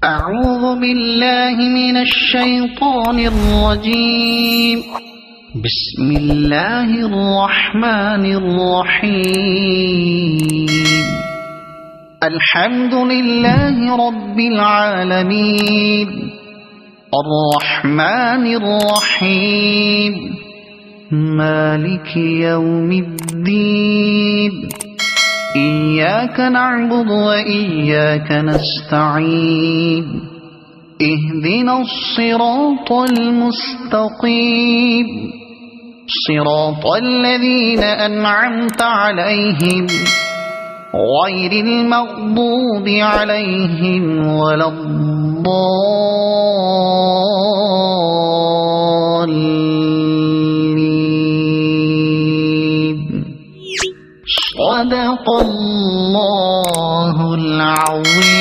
أعوذ بالله من الشيطان الرجيم. بسم الله الرحمن الرحيم. الحمد لله رب العالمين الرحمن الرحيم مالك يوم الدين. إياك نعبد وإياك نستعين. اهدنا الصراط المستقيم صراط الذين أنعمت عليهم غير المغضوب عليهم ولا الضالين. صدق الله العظيم.